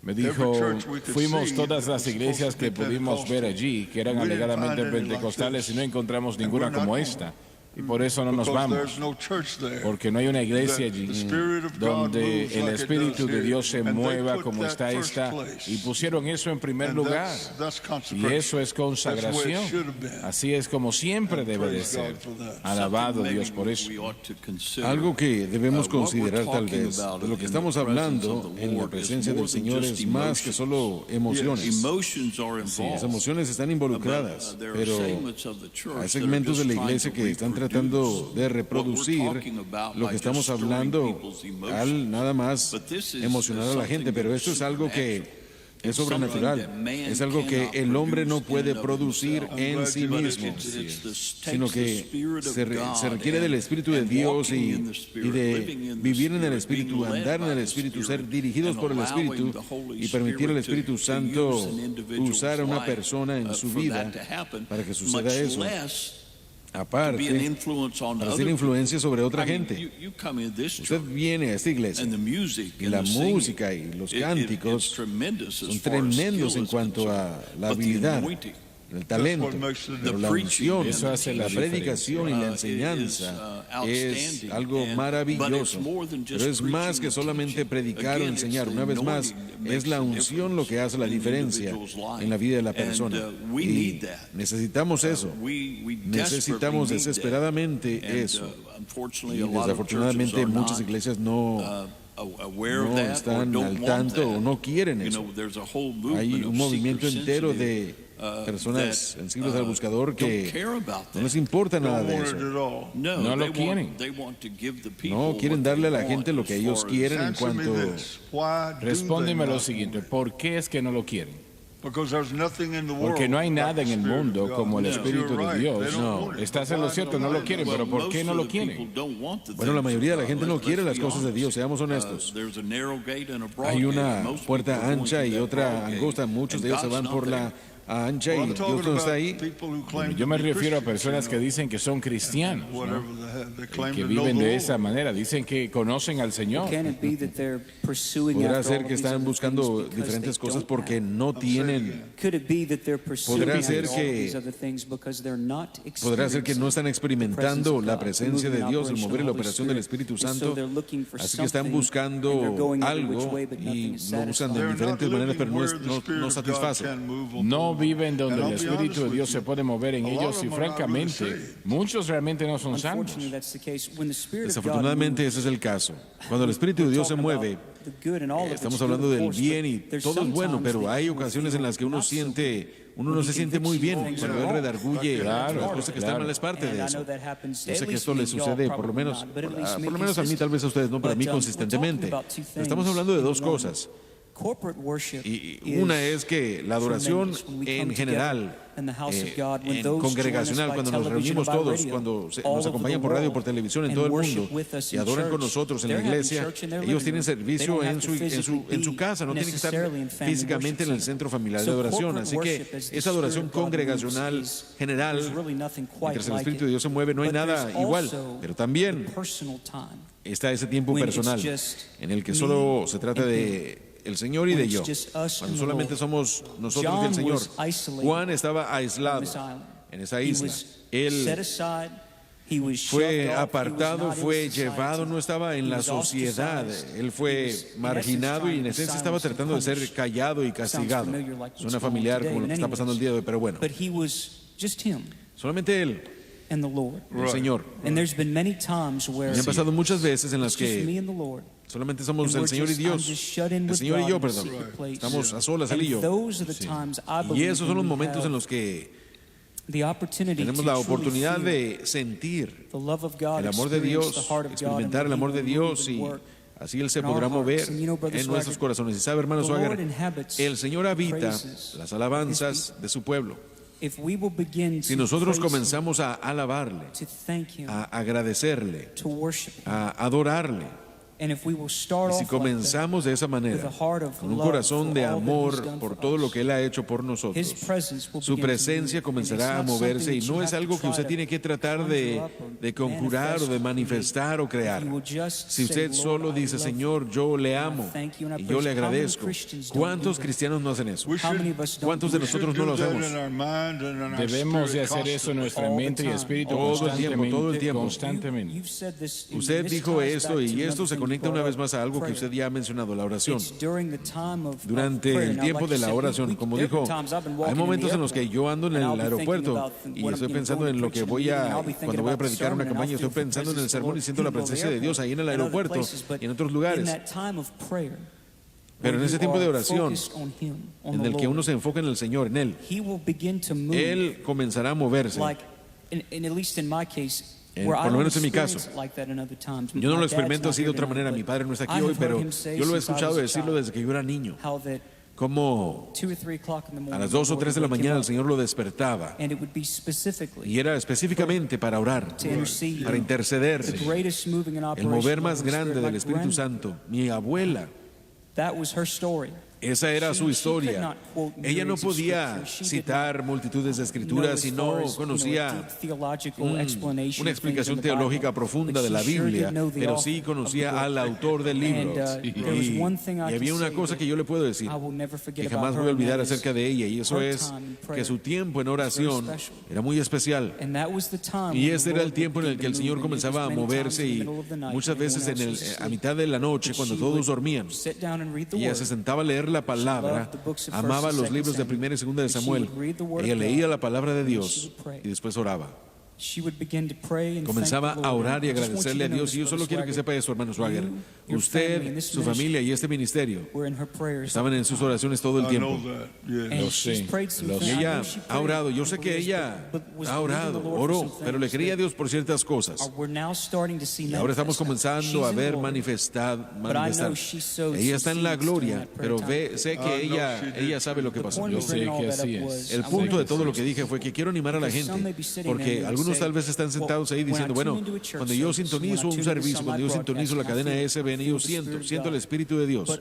Speaker 1: Me
Speaker 5: every
Speaker 1: dijo,
Speaker 5: church we could
Speaker 1: fuimos
Speaker 5: see
Speaker 1: todas
Speaker 5: that
Speaker 1: las
Speaker 5: was
Speaker 1: iglesias
Speaker 5: supposed to
Speaker 1: que
Speaker 5: be
Speaker 1: pudimos ver
Speaker 5: Pentecostal.
Speaker 1: allí, que eran
Speaker 5: We didn't
Speaker 1: alegadamente
Speaker 5: find any like
Speaker 1: pentecostales, y
Speaker 5: this.
Speaker 1: no encontramos
Speaker 5: And
Speaker 1: ninguna
Speaker 5: we're not
Speaker 1: como
Speaker 5: going.
Speaker 1: esta. Y por eso no nos
Speaker 5: Because
Speaker 1: vamos.
Speaker 5: there's no church there.
Speaker 1: Porque no hay una iglesia allí
Speaker 5: The Spirit of God
Speaker 1: donde
Speaker 5: moves
Speaker 1: el
Speaker 5: like it
Speaker 1: Espíritu
Speaker 5: does
Speaker 1: de
Speaker 5: here.
Speaker 1: Dios se
Speaker 5: And they
Speaker 1: mueva
Speaker 5: put
Speaker 1: como
Speaker 5: that
Speaker 1: está
Speaker 5: first
Speaker 1: esta.
Speaker 5: place.
Speaker 1: Y pusieron eso en primer
Speaker 5: And
Speaker 1: lugar.
Speaker 5: that's
Speaker 1: Y
Speaker 5: consecration.
Speaker 1: eso es
Speaker 5: That's the way
Speaker 1: consagración.
Speaker 5: it should have been.
Speaker 1: Así es como siempre
Speaker 5: And
Speaker 1: debe de
Speaker 5: praise
Speaker 1: ser.
Speaker 5: God for that.
Speaker 1: Alabado Dios por eso.
Speaker 2: Algo que debemos considerar tal vez, de lo que estamos hablando en la presencia del Señor es más que solo emociones. Sí, las emociones están involucradas, pero hay segmentos de la iglesia que están tratando de reproducir lo que estamos hablando al nada más emocionar a la gente, pero esto es algo que es sobrenatural, es algo que el hombre no puede producir en sí mismo, sino que se requiere del Espíritu de Dios y de vivir en el Espíritu, andar en el Espíritu, ser dirigidos por el Espíritu y permitir al Espíritu Santo usar a una persona en su vida para que suceda eso. Aparte, para hacer influencia sobre otra gente. Usted viene a esta iglesia y la música y los cánticos son tremendos en cuanto a la habilidad, el talento, pero la unción,
Speaker 1: Eso hace la
Speaker 2: predicación y la enseñanza es algo maravilloso, pero es más que solamente predicar o enseñar. Una vez más, es la unción lo que hace la diferencia en la vida de la persona y necesitamos eso, necesitamos desesperadamente eso y desafortunadamente muchas iglesias no están al tanto o no quieren eso. Hay un movimiento entero de personas sensibles al buscador que no les importa nada de eso.
Speaker 1: No lo quieren.
Speaker 2: No quieren darle a la gente lo que ellos quieren en cuanto...
Speaker 1: Respóndeme lo siguiente, ¿por qué es que no lo quieren? Porque no hay nada en el mundo como el Espíritu de Dios. No, estás en lo cierto, no lo quieren, pero ¿por qué no lo quieren?
Speaker 2: Bueno, la mayoría de la gente no quiere las cosas de Dios, seamos honestos. Hay una puerta ancha y otra angosta, muchos de ellos se van por la ancha y Dios no está ahí.
Speaker 1: Bueno, yo me refiero a personas que dicen que son cristianos, ¿no? Que viven de esa manera, dicen que conocen al Señor.
Speaker 2: Podrá ser que están buscando diferentes cosas porque no tienen. Podrá ser que no están experimentando la presencia de Dios, el mover y la operación del Espíritu Santo. Así que están buscando algo y lo usan de diferentes maneras, pero no satisface.
Speaker 1: No no viven donde el Espíritu de Dios se puede mover en ellos y francamente muchos realmente no son salvos.
Speaker 3: Unfortunately, that's the case. When the Spirit of God
Speaker 2: Desafortunadamente ese es el caso. Cuando el Espíritu de Dios se mueve, estamos hablando del bien y todo es bueno, pero hay ocasiones en las que uno no se siente muy bien cuando él redarguye las cosas que están mal. Es parte de eso. Yo sé que esto le sucede por lo menos a mí, tal vez a ustedes no, pero a mí consistentemente. Pero estamos hablando de dos cosas. Y una es que la adoración en general, congregacional, cuando nos reunimos todos, cuando nos acompañan por radio, por televisión, en todo el mundo, y adoran con nosotros en la iglesia, ellos tienen servicio en su casa, no tienen que estar físicamente en el centro familiar de adoración. Así que esa adoración congregacional general, mientras el Espíritu de Dios se mueve, no hay nada igual. Pero también está ese tiempo personal en el que solo se trata de el Señor y de yo, cuando solamente somos nosotros y el Señor. Juan estaba aislado en esa isla. Él fue apartado, fue llevado, no estaba en la sociedad. Él fue marginado y en esencia estaba tratando de ser callado y castigado. Suena familiar como lo que está pasando el día de hoy, pero bueno. Solamente Él, el Señor. Y han pasado muchas veces en las que solamente somos el Señor y Dios, el Señor y yo, perdón. Estamos a solas, Él y yo. Y esos son los momentos en los que tenemos la oportunidad de sentir el amor de Dios, experimentar el amor de Dios, y así Él se podrá mover en nuestros corazones. Y sabe, hermano Swagger, el Señor habita las alabanzas de su pueblo. Si nosotros comenzamos a alabarle, a agradecerle, a adorarle, y si comenzamos de esa manera, con un corazón de amor por todo lo que Él ha hecho por nosotros, su presencia comenzará a moverse, y no es algo que usted tiene que tratar de conjurar o de manifestar o crear. Si usted solo dice, Señor, yo le amo y yo le agradezco. ¿Cuántos cristianos no hacen eso? ¿Cuántos de nosotros no lo hacemos?
Speaker 1: Debemos de hacer eso en nuestra mente y espíritu
Speaker 2: todo el tiempo.
Speaker 1: Constantemente.
Speaker 2: Usted dijo esto, y esto se conecta una vez más a algo que usted ya ha mencionado, la oración. Durante el tiempo de la oración, como dijo, hay momentos en los que yo ando en el aeropuerto y estoy pensando en lo que cuando voy a predicar una campaña, estoy pensando en el sermón y siento la presencia de Dios ahí en el aeropuerto y en otros lugares. Pero en ese tiempo de oración, en el que uno se enfoca en el Señor, en Él comenzará a moverse. Por lo menos en mi caso, yo no lo experimento así de otra manera. Mi padre no está aquí hoy, pero yo lo he escuchado decirlo desde que yo era niño. Como a las 2 o 3 de la mañana el Señor lo despertaba, y era específicamente para orar, para interceder. El mover más grande del Espíritu Santo. Mi abuela, esa era su historia. Ella no podía citar multitudes de escrituras y no conocía una explicación teológica profunda de la Biblia, pero sí conocía al autor del libro. Y había una cosa que yo le puedo decir, que jamás voy a olvidar acerca de ella, y eso es que su tiempo en oración era muy especial. Y este era el tiempo en el que el Señor comenzaba a moverse, y muchas veces a mitad de la noche, cuando todos dormían, ella se sentaba a leer la palabra, amaba los libros de 1 y 2 de Samuel. Ella leía la palabra de Dios y después oraba. Comenzaba a orar y agradecerle a Dios. Y yo solo quiero que sepa eso, hermano Swagger. Usted, su familia y este ministerio estaban en sus oraciones todo el tiempo.
Speaker 1: Lo sé.
Speaker 2: Ella ha orado. Yo sé que ella ha orado, oró, pero le creía a Dios por ciertas cosas. Y ahora estamos comenzando a ver manifestar. Ella está en la gloria, pero sé que ella sabe lo que pasó.
Speaker 1: Yo sé que así es.
Speaker 2: El punto de todo lo que dije fue que quiero animar a la gente, porque algunos tal vez están sentados ahí diciendo, bueno, cuando yo sintonizo un servicio, cuando yo sintonizo la cadena SBN, yo siento el Espíritu de Dios.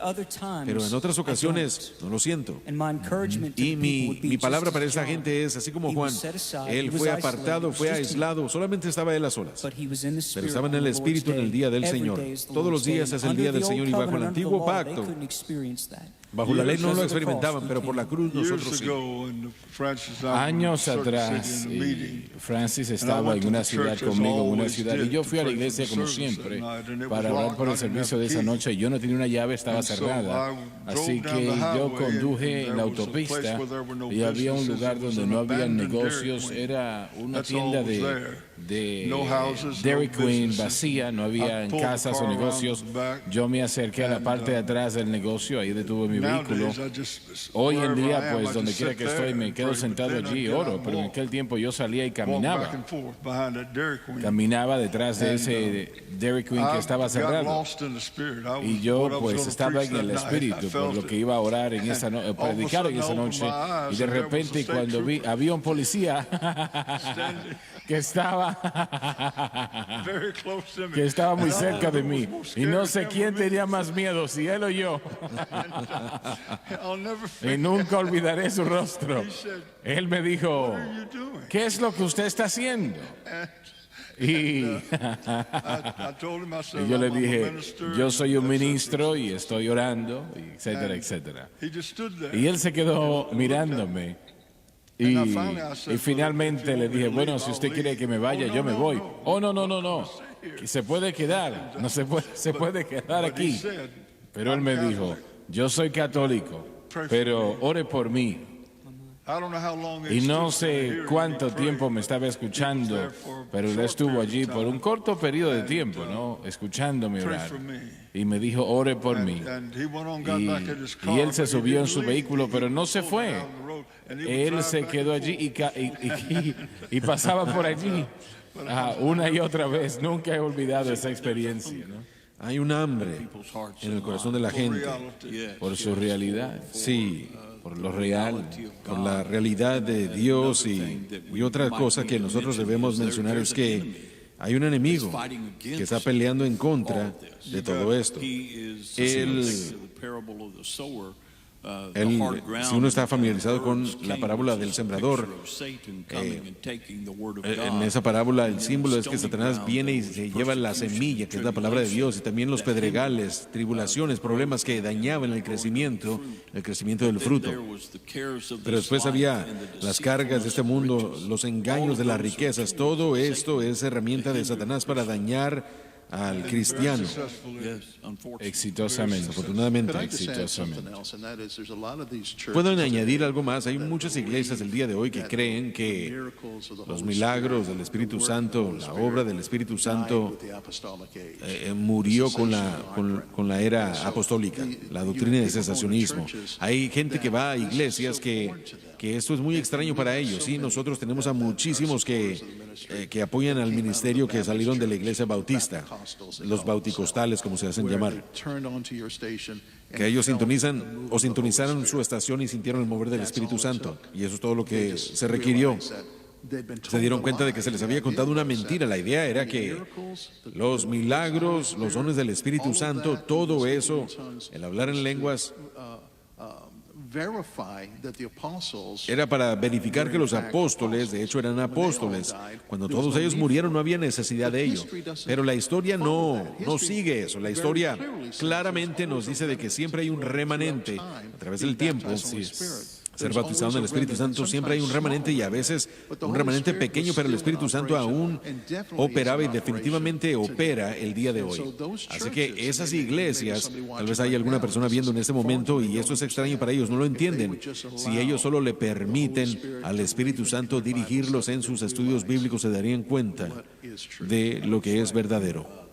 Speaker 2: Pero en otras ocasiones no lo siento. Y mi palabra para esa gente es, así como Juan, él fue apartado, fue aislado, solamente estaba él a solas. Pero estaba en el Espíritu en el día del Señor. Todos los días es el día del Señor, y bajo el antiguo pacto Bajo la ley no lo experimentaban, pero por la cruz nosotros
Speaker 5: Years
Speaker 2: sí.
Speaker 5: ago, and Francis and I were in
Speaker 1: Años
Speaker 5: Circuit
Speaker 1: atrás,
Speaker 5: City in a meeting.
Speaker 1: Francis estaba en una ciudad conmigo, en una ciudad, y yo fui a la iglesia como siempre para orar por el servicio de esa noche. Yo no tenía una llave, estaba cerrada, así que yo conduje en la autopista y había un lugar donde no había negocios, era una tienda de Dairy Queen vacía, no había casas o negocios. Yo me acerqué a la parte de atrás del negocio, ahí detuve mi vehículo. Hoy en día, pues donde quiera que estoy, me quedo sentado allí y oro, pero en aquel tiempo yo salía y caminaba detrás de ese Dairy Queen que estaba cerrado. Y yo pues estaba en el espíritu por lo que iba a orar en esa noche, predicar en esa noche, y de repente cuando vi, había un policía que estaba muy cerca de mí, y no sé quién tenía más miedo, si él o yo. Y nunca olvidaré su rostro. Él me dijo, ¿qué es lo que usted está haciendo? Y yo le dije, yo soy un ministro y estoy orando, etcétera, etcétera. Y él se quedó mirándome. Y finalmente le dije, bueno, si usted quiere que me vaya, yo me voy. Oh, no. Se puede quedar, no se puede quedar aquí. Pero él me dijo, yo soy católico, pero ore por mí. Y no sé cuánto tiempo me estaba escuchando, pero él estuvo allí por un corto periodo de tiempo, ¿no? Escuchándome orar. Y me dijo, ore por mí. Y él se subió en su vehículo, pero no se fue. Él se quedó allí y pasaba por allí una y otra vez. Nunca he olvidado esa experiencia, ¿no?
Speaker 2: Hay un hambre en el corazón de la gente
Speaker 1: Por su realidad.
Speaker 2: Sí,
Speaker 1: Por lo real.
Speaker 2: por la realidad de Dios y otra cosa que nosotros debemos mencionar es que hay un enemigo que está peleando en contra de todo esto. Si uno está familiarizado con la parábola del sembrador, en esa parábola el símbolo es que Satanás viene y se lleva la semilla, que es la palabra de Dios, y también los pedregales, tribulaciones, problemas que dañaban el crecimiento del fruto. Pero después había las cargas de este mundo, los engaños de las riquezas. Todo esto es herramienta de Satanás para dañar al cristiano.
Speaker 1: Exitosamente.
Speaker 2: Desafortunadamente.
Speaker 1: Exitosamente.
Speaker 2: Puedo añadir algo más. Hay muchas iglesias el día de hoy que creen que los milagros del Espíritu Santo, la obra del Espíritu Santo murió con la era apostólica, la doctrina del cesacionismo. Hay gente que va a iglesias que esto es muy extraño para ellos. Sí, nosotros tenemos a muchísimos que apoyan al ministerio que salieron de la iglesia bautista, los bauticostales, como se hacen llamar, que ellos sintonizaron su estación y sintieron el mover del Espíritu Santo, y eso es todo lo que se requirió. Se dieron cuenta de que se les había contado una mentira. La idea era que los milagros, los dones del Espíritu Santo, todo eso, el hablar en lenguas, era para verificar que los apóstoles, de hecho eran apóstoles, cuando todos ellos murieron no había necesidad de ello. Pero la historia no sigue eso. La historia claramente nos dice de que siempre hay un remanente a través del tiempo. Ser bautizado en el Espíritu Santo, siempre hay un remanente, y a veces un remanente pequeño, pero el Espíritu Santo aún operaba y definitivamente opera el día de hoy. Así que esas iglesias, tal vez hay alguna persona viendo en este momento y esto es extraño para ellos, no lo entienden. Si ellos solo le permiten al Espíritu Santo dirigirlos en sus estudios bíblicos, se darían cuenta de lo que es verdadero.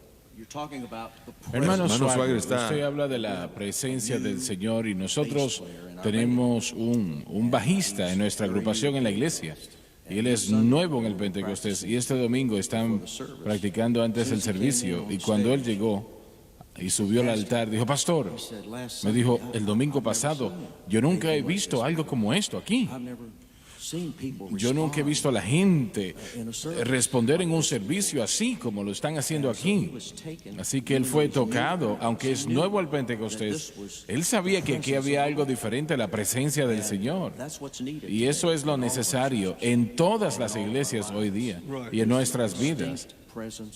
Speaker 1: Hermano Swagger,
Speaker 2: está...
Speaker 1: usted habla de la presencia del Señor, y nosotros tenemos un bajista en nuestra agrupación en la iglesia, y él es nuevo en el Pentecostés, y este domingo están practicando antes el servicio, y cuando él llegó y subió al altar, dijo, pastor, me dijo, el domingo pasado, yo nunca he visto algo como esto aquí. Yo nunca he visto a la gente responder en un servicio así como lo están haciendo aquí. Así que él fue tocado, aunque es nuevo al Pentecostés. Él sabía que aquí había algo diferente, la presencia del Señor. Y eso es lo necesario en todas las iglesias hoy día y en nuestras vidas.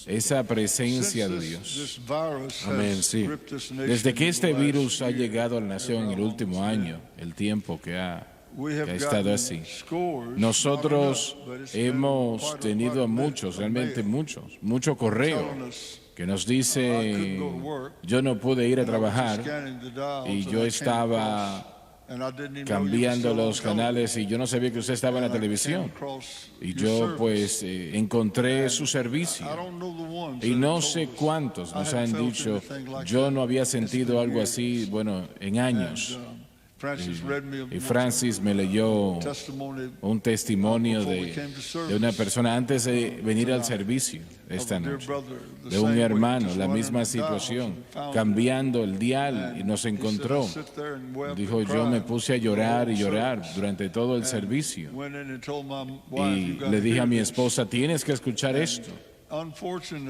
Speaker 1: esa presencia de Dios.
Speaker 5: This virus
Speaker 2: Amén,
Speaker 5: has
Speaker 2: sí.
Speaker 5: gripped this nation
Speaker 1: Desde que
Speaker 5: in
Speaker 1: este
Speaker 5: the last
Speaker 1: virus ha
Speaker 5: year,
Speaker 1: llegado a la nación en el último año, el tiempo que ha estado así, nosotros hemos tenido a muchos, realmente mucho correo que nos dice, yo no pude ir a trabajar y yo estaba cambiando los canales y yo no sabía que usted estaba en la televisión. Y yo pues encontré su servicio. Y no sé cuántos nos han dicho, yo no había sentido algo así, bueno, en años. Y Francis me leyó un testimonio de una persona antes de venir al servicio esta noche, de un hermano, la misma situación, cambiando el dial y nos encontró. Dijo, yo me puse a llorar y llorar durante todo el servicio. Y le dije a mi esposa, tienes que escuchar esto.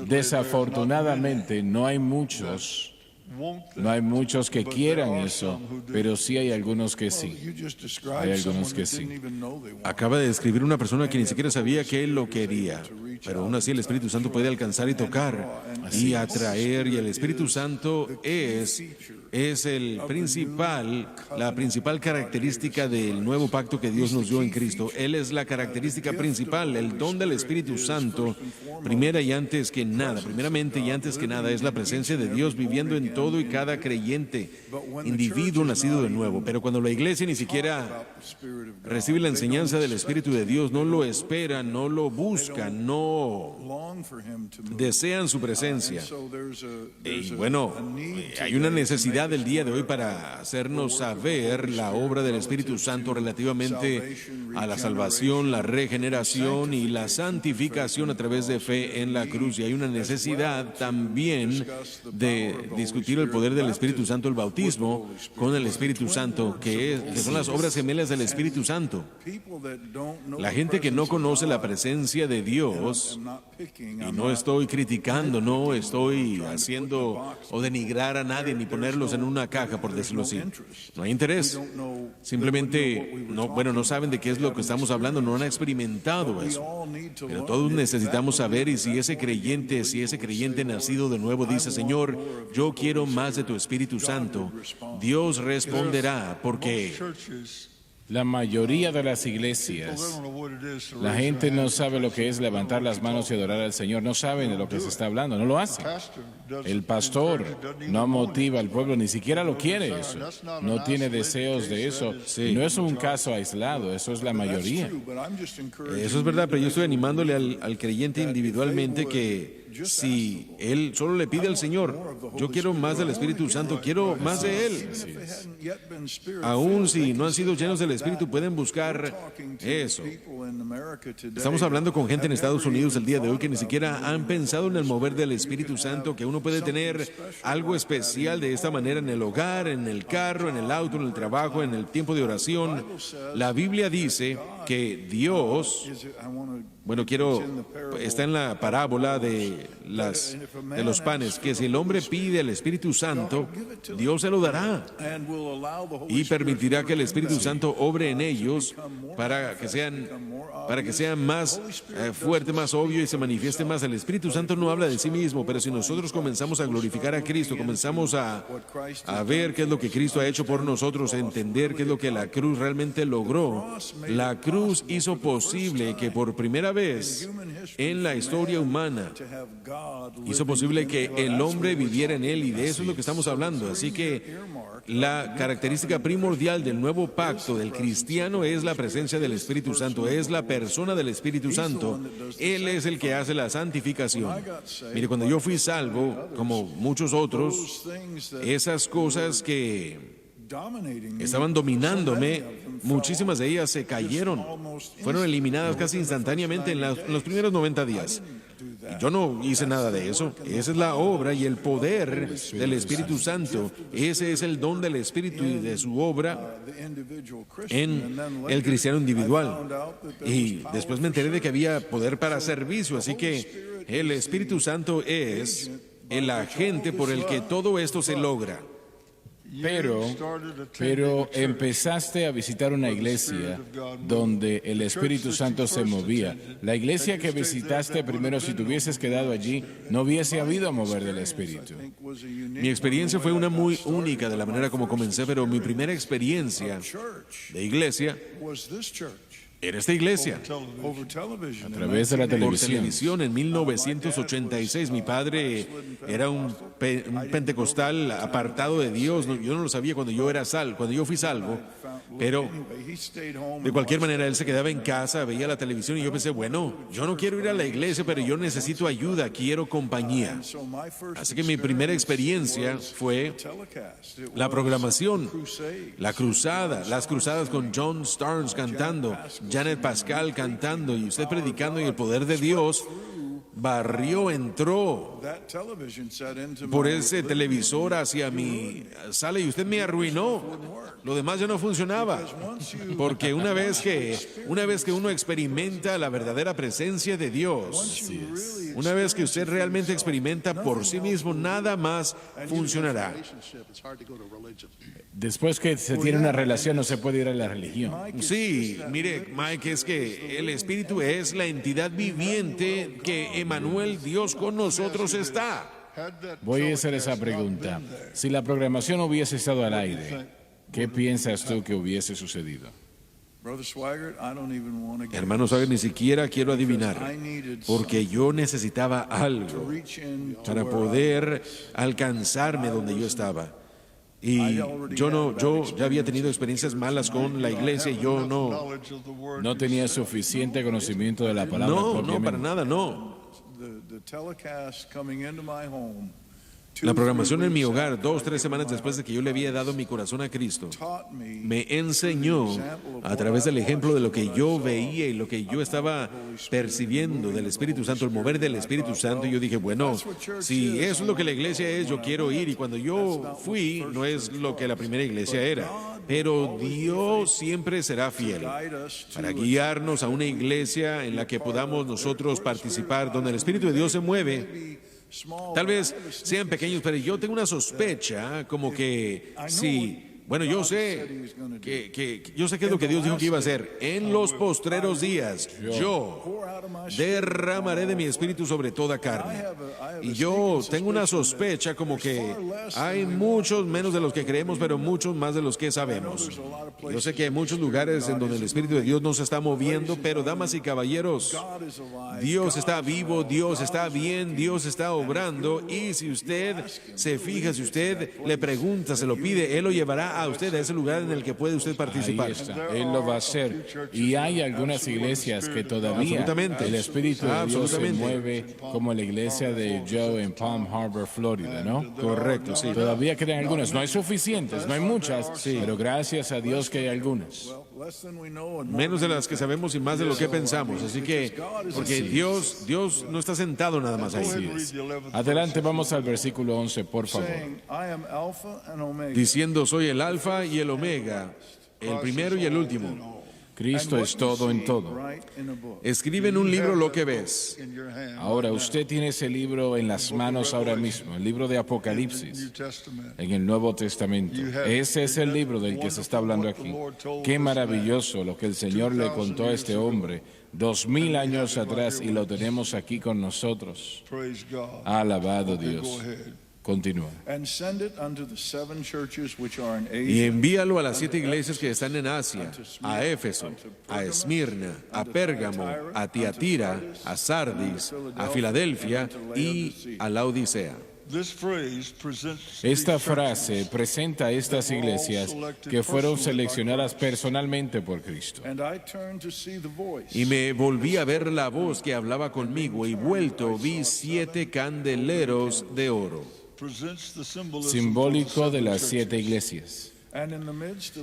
Speaker 1: Desafortunadamente no hay muchos que quieran eso, pero sí hay algunos que sí. Hay algunos que sí.
Speaker 2: Acaba de describir una persona que ni siquiera sabía que él lo quería, pero aún así el Espíritu Santo puede alcanzar y tocar y atraer, y el Espíritu Santo es la principal característica del nuevo pacto que Dios nos dio en Cristo. Él es la característica principal, el don del Espíritu Santo, primeramente y antes que nada, es la presencia de Dios viviendo en todo y cada creyente, individuo nacido de nuevo. Pero cuando la iglesia ni siquiera recibe la enseñanza del Espíritu de Dios, no lo espera, no lo busca, no desean su presencia. Y bueno, hay una necesidad del día de hoy para hacernos saber la obra del Espíritu Santo relativamente a la salvación, la regeneración y la santificación a través de fe en la cruz. Y hay una necesidad también de discutir el poder del Espíritu Santo, el bautismo con el Espíritu Santo, que son las obras gemelas del Espíritu Santo. La gente que no conoce la presencia de Dios, y no estoy criticando, no estoy haciendo o denigrar a nadie ni ponerlos en una caja, por decirlo así. No hay interés. Simplemente no saben de qué es lo que estamos hablando, no han experimentado eso. Pero todos necesitamos saber, y si ese creyente nacido de nuevo dice, Señor, yo quiero más de tu Espíritu Santo, Dios responderá, porque
Speaker 1: la mayoría de las iglesias, la gente no sabe lo que es levantar las manos y adorar al Señor, no saben de lo que se está hablando, no lo hacen. El pastor no motiva al pueblo, ni siquiera lo quiere eso, no tiene deseos de eso. No es un caso aislado, eso es la mayoría.
Speaker 2: Eso es verdad, pero yo estoy animándole al creyente individualmente que si él solo le pide al Señor, yo quiero más del Espíritu Santo, quiero más de Él. Aún si no han sido llenos del Espíritu, pueden buscar eso. Estamos hablando con gente en Estados Unidos el día de hoy que ni siquiera han pensado en el mover del Espíritu Santo, que uno puede tener algo especial de esta manera en el hogar, en el carro, en el auto, en el trabajo, en el tiempo de oración. La Biblia dice que Dios, está en la parábola de los panes, que si el hombre pide el Espíritu Santo, Dios se lo dará y permitirá que el Espíritu Santo obre en ellos para que sean más fuerte, más obvio y se manifieste más. El Espíritu Santo no habla de sí mismo, pero si nosotros comenzamos a glorificar a Cristo, comenzamos a ver qué es lo que Cristo ha hecho por nosotros, a entender qué es lo que la cruz realmente logró. La cruz hizo posible que por primera vez en la historia humana hizo posible que el hombre viviera en él, y de eso es lo que estamos hablando. Así que la característica primordial del nuevo pacto del cristiano es la presencia del Espíritu Santo, es la persona del Espíritu Santo. Él es el que hace la santificación. Mire, cuando yo fui salvo, como muchos otros, esas cosas que estaban dominándome, muchísimas de ellas se cayeron, fueron eliminadas casi instantáneamente en los primeros 90 días. Y yo no hice nada de eso. Esa es la obra y el poder del Espíritu Santo. Ese es el don del Espíritu y de su obra en el cristiano individual. Y después me enteré de que había poder para servicio. Así que el Espíritu Santo es el agente por el que todo esto se logra.
Speaker 1: pero empezaste a visitar una iglesia donde el Espíritu Santo se movía. La iglesia que visitaste primero, si te hubieses quedado allí, no hubiese habido mover del Espíritu.
Speaker 2: Mi experiencia fue una muy única de la manera como comencé, pero mi primera experiencia de iglesia era esta iglesia.
Speaker 1: A través de la
Speaker 2: Por
Speaker 1: televisión.
Speaker 2: televisión en 1986. Mi padre era un pentecostal apartado de Dios. Yo no lo sabía cuando yo fui salvo, pero de cualquier manera él se quedaba en casa, veía la televisión y yo pensé, bueno, yo no quiero ir a la iglesia, pero yo necesito ayuda, quiero compañía. Así que mi primera experiencia fue la programación, la cruzada, las cruzadas con John Starnes cantando, Janet Pascal cantando y usted predicando, y el poder de Dios entró por ese televisor hacia mi sala y usted me arruinó. Lo demás ya no funcionaba. Porque una vez que uno experimenta la verdadera presencia de Dios, una vez que usted realmente experimenta por sí mismo, nada más funcionará.
Speaker 1: Después que se tiene una relación, no se puede ir a la religión.
Speaker 2: Sí, mire, Mike, es que el Espíritu es la entidad viviente que Emmanuel, Dios con nosotros está.
Speaker 1: Voy a hacer esa pregunta. Si la programación hubiese estado al aire, ¿qué piensas tú que hubiese sucedido?
Speaker 2: Hermano Sager, ni siquiera quiero adivinar, porque yo necesitaba algo para poder alcanzarme donde yo estaba. Y yo ya había tenido experiencias malas con la iglesia y yo
Speaker 1: No tenía suficiente conocimiento de la palabra.
Speaker 2: no, para nada, no. La programación en mi hogar, 2-3 semanas después de que yo le había dado mi corazón a Cristo, me enseñó a través del ejemplo de lo que yo veía y lo que yo estaba percibiendo del Espíritu Santo, el mover del Espíritu Santo. Y yo dije, bueno, si eso es lo que la iglesia es, yo quiero ir. Y cuando yo fui, no es lo que la primera iglesia era. Pero Dios siempre será fiel para guiarnos a una iglesia en la que podamos nosotros participar, donde el Espíritu de Dios se mueve. Tal vez sean pequeños, pero yo tengo una sospecha como que sí. Bueno, yo sé qué es lo que Dios dijo que iba a hacer. En los postreros días, yo derramaré de mi espíritu sobre toda carne. Y yo tengo una sospecha como que hay muchos menos de los que creemos, pero muchos más de los que sabemos. Yo sé que hay muchos lugares en donde el Espíritu de Dios no se está moviendo, pero damas y caballeros, Dios está vivo, Dios está bien, Dios está obrando. Y si usted se fija, si usted le pregunta, se lo pide, Él lo llevará a usted a ese lugar en el que puede usted participar.
Speaker 1: Ahí está, Él lo va a hacer. Y hay algunas iglesias que todavía el Espíritu de Dios se mueve, como la iglesia de Joe en Palm Harbor, Florida, ¿no?
Speaker 2: Correcto, sí.
Speaker 1: Todavía quedan algunas. No hay suficientes, no hay muchas, pero gracias a Dios que hay algunas.
Speaker 2: Menos de las que sabemos y más de lo que pensamos. Así que, porque Dios no está sentado nada más ahí.
Speaker 1: Adelante, vamos al versículo 11, por favor.
Speaker 2: Diciendo, soy el alfa y el omega, el primero y el último.
Speaker 1: Cristo es todo en todo.
Speaker 2: Escribe en un libro lo que ves.
Speaker 1: Ahora, usted tiene ese libro en las manos ahora mismo, el libro de Apocalipsis, en el Nuevo Testamento. Ese es el libro del que se está hablando aquí. Qué maravilloso lo que el Señor le contó a este hombre 2000 años atrás y lo tenemos aquí con nosotros. Alabado Dios. Continúa.
Speaker 2: Y envíalo a las 7 iglesias que están en Asia, a Éfeso, a Esmirna, a Pérgamo, a Tiatira, a Sardis, a Filadelfia y a la Odisea.
Speaker 1: Esta frase presenta a estas iglesias que fueron seleccionadas personalmente por Cristo.
Speaker 2: Y me volví a ver la voz que hablaba conmigo y vuelto vi 7 candeleros de oro.
Speaker 1: Simbólico de las 7 iglesias.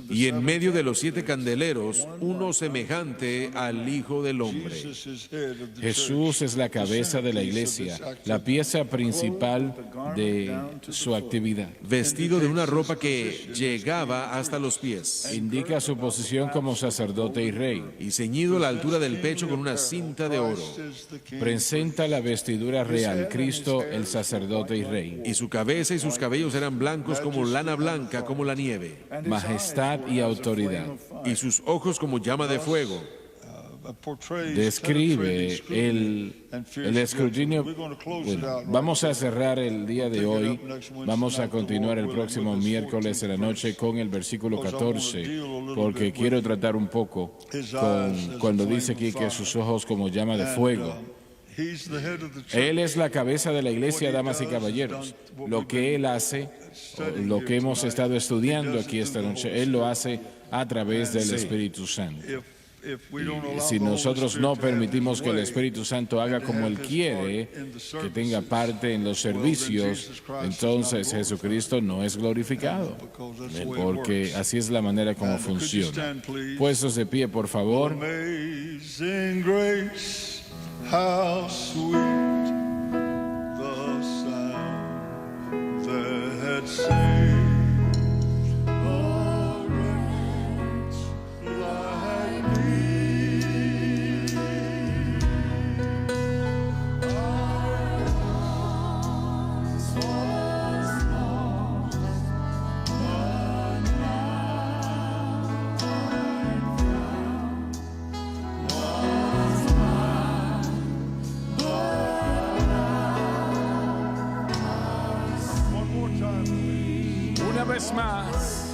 Speaker 2: Y en medio de los 7 candeleros, uno semejante al Hijo del Hombre.
Speaker 1: Jesús es la cabeza de la iglesia, la pieza principal de su actividad.
Speaker 2: Vestido de una ropa que llegaba hasta los pies,
Speaker 1: Indica su posición como sacerdote y rey.
Speaker 2: y ceñido a la altura del pecho con una cinta de oro.
Speaker 1: Presenta la vestidura real, Cristo el sacerdote y rey.
Speaker 2: Y su cabeza y sus cabellos eran blancos como lana blanca, como la nieve.
Speaker 1: Majestad y autoridad.
Speaker 2: Y sus ojos como llama de fuego.
Speaker 1: Describe el escrutinio. Bueno, vamos a cerrar el día de hoy. Vamos a continuar el próximo miércoles en la noche con el versículo 14, porque quiero tratar un poco con cuando dice aquí que sus ojos como llama de fuego. Él es la cabeza de la iglesia, damas y caballeros. Lo que Él hace, lo que hemos estado estudiando aquí esta noche, Él lo hace a través del Espíritu Santo. Y si nosotros no permitimos que el Espíritu Santo haga como Él quiere, que tenga parte en los servicios, entonces Jesucristo no es glorificado, porque así es la manera como funciona. Puestos de pie, por favor.
Speaker 5: Amazing grace, how sweet the sound that saved a wretch like me. I once was lost, but now I'm found.
Speaker 1: Una vez más.